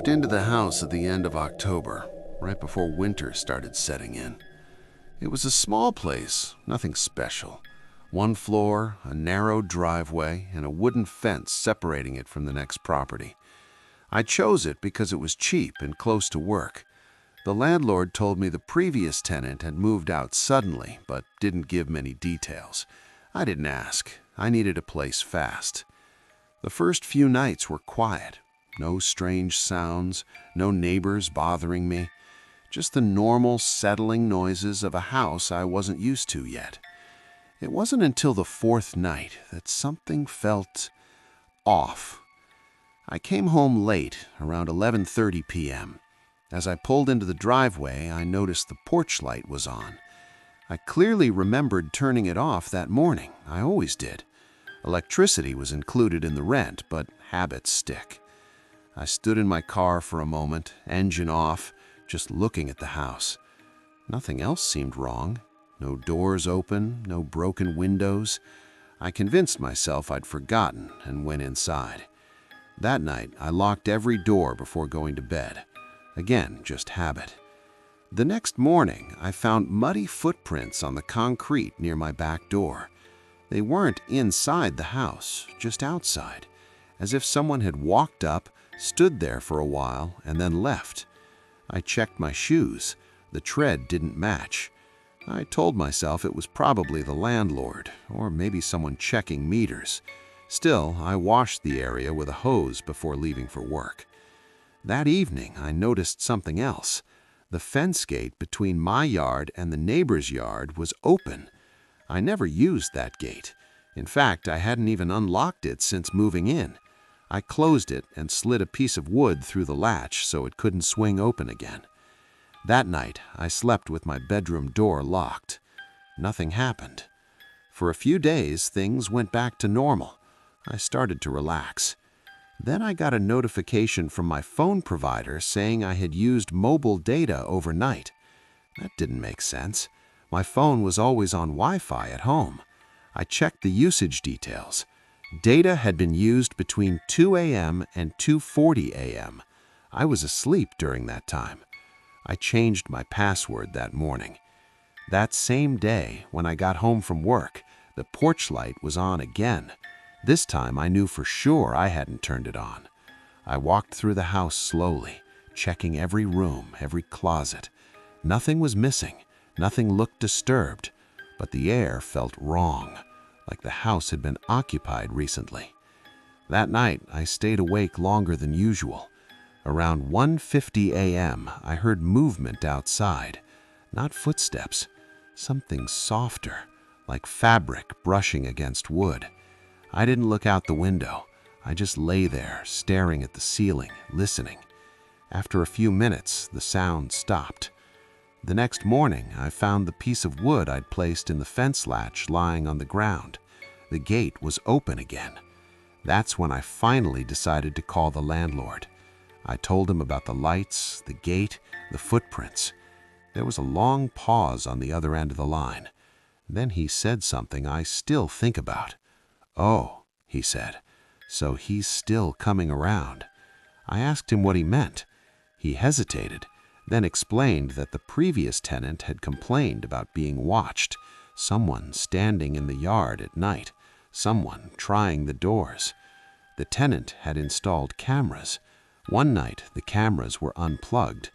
moved into the house at the end of October, right before winter started setting in. It was a small place, nothing special. One floor, a narrow driveway, and a wooden fence separating it from the next property. I chose it because it was cheap and close to work. The landlord told me the previous tenant had moved out suddenly, but didn't give many details. I didn't ask. I needed a place fast. The first few nights were quiet. No strange sounds, no neighbors bothering me. Just the normal settling noises of a house I wasn't used to yet. It wasn't until the fourth night that something felt off. I came home late, around 11:30 p.m. As I pulled into the driveway, I noticed the porch light was on. I clearly remembered turning it off that morning. I always did. Electricity was included in the rent, but habits stick. I stood in my car for a moment, engine off, just looking at the house. Nothing else seemed wrong. No doors open, no broken windows. I convinced myself I'd forgotten and went inside. That night, I locked every door before going to bed. Again, just habit. The next morning, I found muddy footprints on the concrete near my back door. They weren't inside the house, just outside, as if someone had walked up, stood there for a while, and then left. I checked my shoes. The tread didn't match. I told myself it was probably the landlord, or maybe someone checking meters. Still, I washed the area with a hose before leaving for work. That evening, I noticed something else. The fence gate between my yard and the neighbor's yard was open. I never used that gate. In fact, I hadn't even unlocked it since moving in. I closed it and slid a piece of wood through the latch so it couldn't swing open again. That night, I slept with my bedroom door locked. Nothing happened. For a few days, things went back to normal. I started to relax. Then I got a notification from my phone provider saying I had used mobile data overnight. That didn't make sense. My phone was always on Wi-Fi at home. I checked the usage details. Data had been used between 2 a.m. and 2:40 a.m. I was asleep during that time. I changed my password that morning. That same day, when I got home from work, the porch light was on again. This time I knew for sure I hadn't turned it on. I walked through the house slowly, checking every room, every closet. Nothing was missing. Nothing looked disturbed, but the air felt wrong, like the house had been occupied recently. That night, I stayed awake longer than usual. Around 1:50 a.m., I heard movement outside. Not footsteps, something softer, like fabric brushing against wood. I didn't look out the window. I just lay there, staring at the ceiling, listening. After a few minutes, the sound stopped. The next morning, I found the piece of wood I'd placed in the fence latch lying on the ground. The gate was open again. That's when I finally decided to call the landlord. I told him about the lights, the gate, the footprints. There was a long pause on the other end of the line. Then he said something I still think about. "Oh," he said, "so he's still coming around." I asked him what he meant. He hesitated, then explained that the previous tenant had complained about being watched, someone standing in the yard at night, someone trying the doors. The tenant had installed cameras. One night, the cameras were unplugged.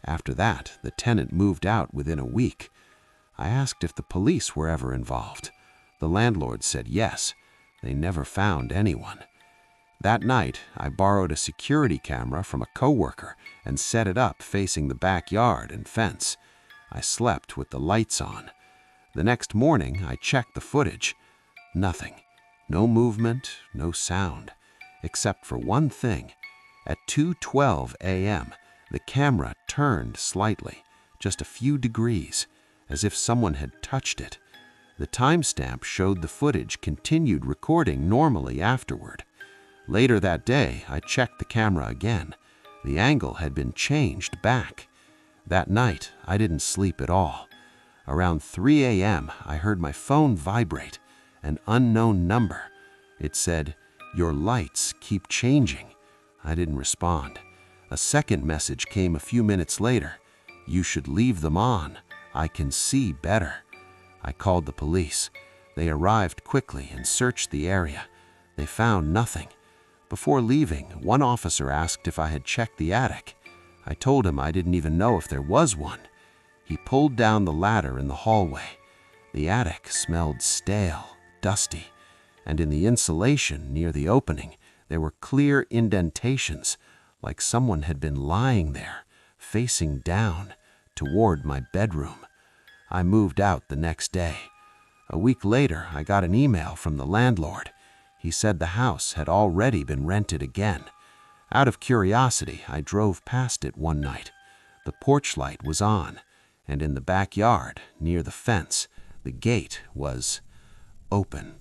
After that, the tenant moved out within a week. I asked if the police were ever involved. The landlord said yes. They never found anyone. That night, I borrowed a security camera from a coworker and set it up facing the backyard and fence. I slept with the lights on. The next morning, I checked the footage. Nothing. No movement, no sound. Except for one thing. At 2:12 a.m., the camera turned slightly, just a few degrees, as if someone had touched it. The timestamp showed the footage continued recording normally afterward. Later that day, I checked the camera again. The angle had been changed back. That night, I didn't sleep at all. Around 3 a.m., I heard my phone vibrate, an unknown number. It said, "Your lights keep changing." I didn't respond. A second message came a few minutes later. "You should leave them on. I can see better." I called the police. They arrived quickly and searched the area. They found nothing. Before leaving, one officer asked if I had checked the attic. I told him I didn't even know if there was one. He pulled down the ladder in the hallway. The attic smelled stale, dusty, and in the insulation near the opening, there were clear indentations, like someone had been lying there, facing down, toward my bedroom. I moved out the next day. A week later, I got an email from the landlord. He said the house had already been rented again. Out of curiosity, I drove past it one night. The porch light was on, and in the backyard, near the fence, the gate was open.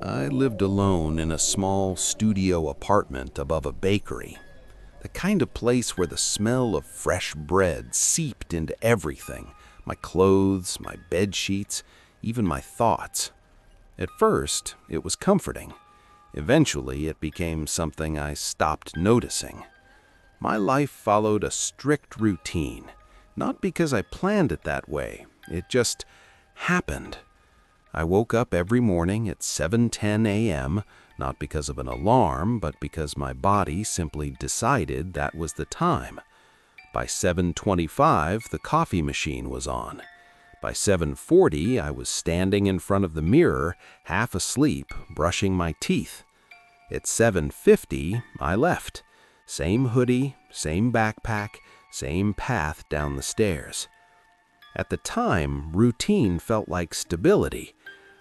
I lived alone in a small studio apartment above a bakery, the kind of place where the smell of fresh bread seeped into everything, my clothes, my bed sheets, even my thoughts. At first, it was comforting. Eventually, it became something I stopped noticing. My life followed a strict routine, not because I planned it that way. It just happened. I woke up every morning at 7:10 a.m., not because of an alarm, but because my body simply decided that was the time. By 7:25, the coffee machine was on. By 7:40, I was standing in front of the mirror, half asleep, brushing my teeth. At 7:50, I left. Same hoodie, same backpack, same path down the stairs. At the time, routine felt like stability.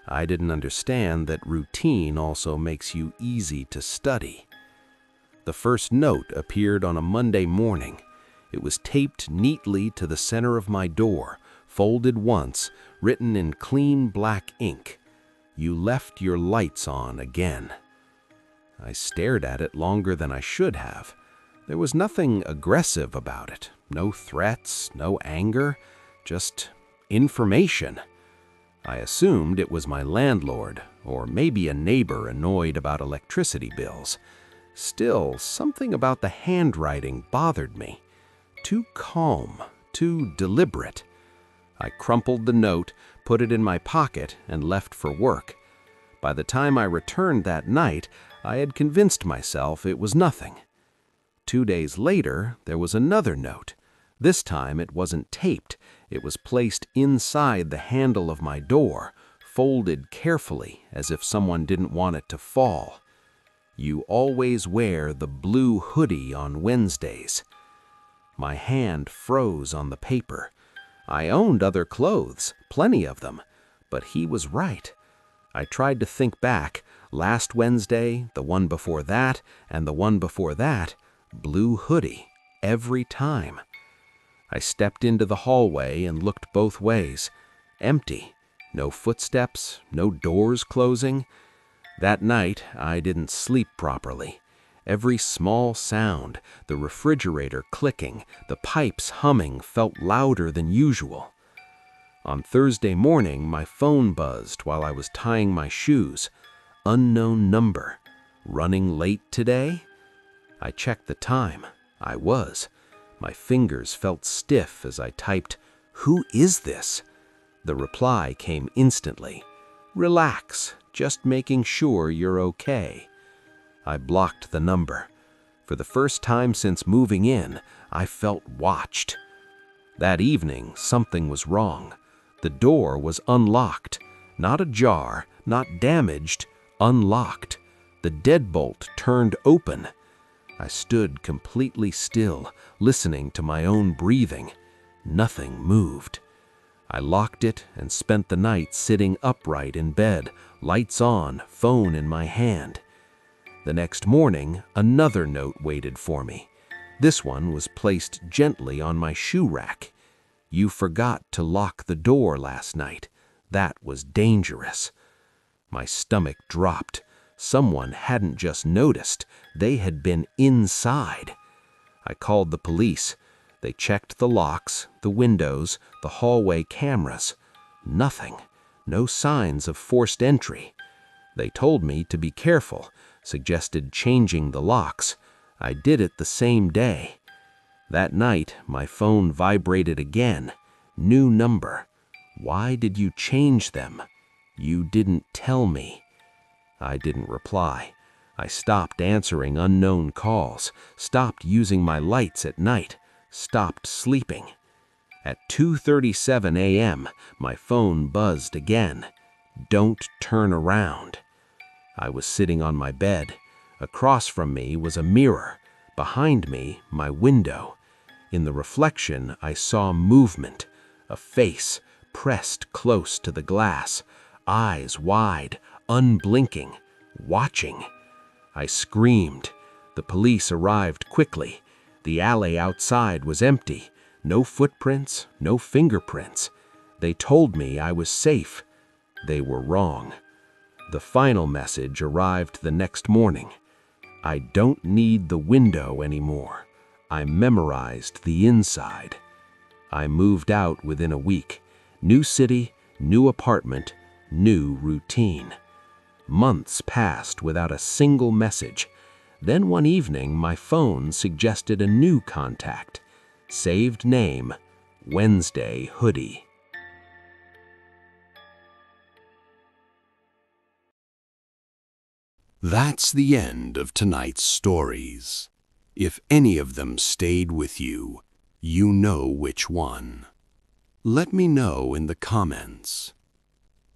I didn't understand that routine also makes you easy to study. The first note appeared on a Monday morning. It was taped neatly to the center of my door, folded once, written in clean black ink. "You left your lights on again." I stared at it longer than I should have. There was nothing aggressive about it. No threats, no anger, just information. I assumed it was my landlord, or maybe a neighbor annoyed about electricity bills. Still, something about the handwriting bothered me. Too calm, too deliberate. I crumpled the note, put it in my pocket, and left for work. By the time I returned that night, I had convinced myself it was nothing. 2 days later, there was another note. This time it wasn't taped. It was placed inside the handle of my door, folded carefully as if someone didn't want it to fall. "You always wear the blue hoodie on Wednesdays." My hand froze on the paper. I owned other clothes, plenty of them, but he was right. I tried to think back. Last Wednesday, the one before that, and the one before that, blue hoodie, every time. I stepped into the hallway and looked both ways. Empty. No footsteps, no doors closing. That night, I didn't sleep properly. Every small sound, the refrigerator clicking, the pipes humming, felt louder than usual. On Thursday morning, my phone buzzed while I was tying my shoes. Unknown number. Running late today? I checked the time. I was. My fingers felt stiff as I typed, "Who is this?" The reply came instantly. "Relax, just making sure you're okay." I blocked the number. For the first time since moving in, I felt watched. That evening, something was wrong. The door was unlocked. Not ajar, not damaged, unlocked. The deadbolt turned open. I stood completely still, listening to my own breathing. Nothing moved. I locked it and spent the night sitting upright in bed, lights on, phone in my hand. The next morning, another note waited for me. This one was placed gently on my shoe rack. "You forgot to lock the door last night. That was dangerous." My stomach dropped. Someone hadn't just noticed. They had been inside. I called the police. They checked the locks, the windows, the hallway cameras. Nothing. No signs of forced entry. They told me to be careful, suggested changing the locks. I did it the same day. That night, my phone vibrated again. New number. Why did you change them? You didn't tell me. I didn't reply. I stopped answering unknown calls, stopped using my lights at night, stopped sleeping. At 2:37 a.m., my phone buzzed again. Don't turn around. I was sitting on my bed. Across from me was a mirror. Behind me, my window. In the reflection, I saw movement, a face pressed close to the glass, eyes wide, unblinking, watching. I screamed. The police arrived quickly. The alley outside was empty. No footprints, no fingerprints. They told me I was safe. They were wrong. The final message arrived the next morning. I don't need the window anymore. I memorized the inside. I moved out within a week. New city, new apartment, new routine. Months passed without a single message. Then one evening, my phone suggested a new contact. Saved name, Wednesday Hoodie. That's the end of tonight's stories. If any of them stayed with you, you know which one. Let me know in the comments.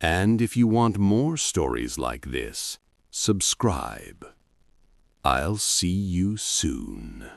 And if you want more stories like this, subscribe. I'll see you soon.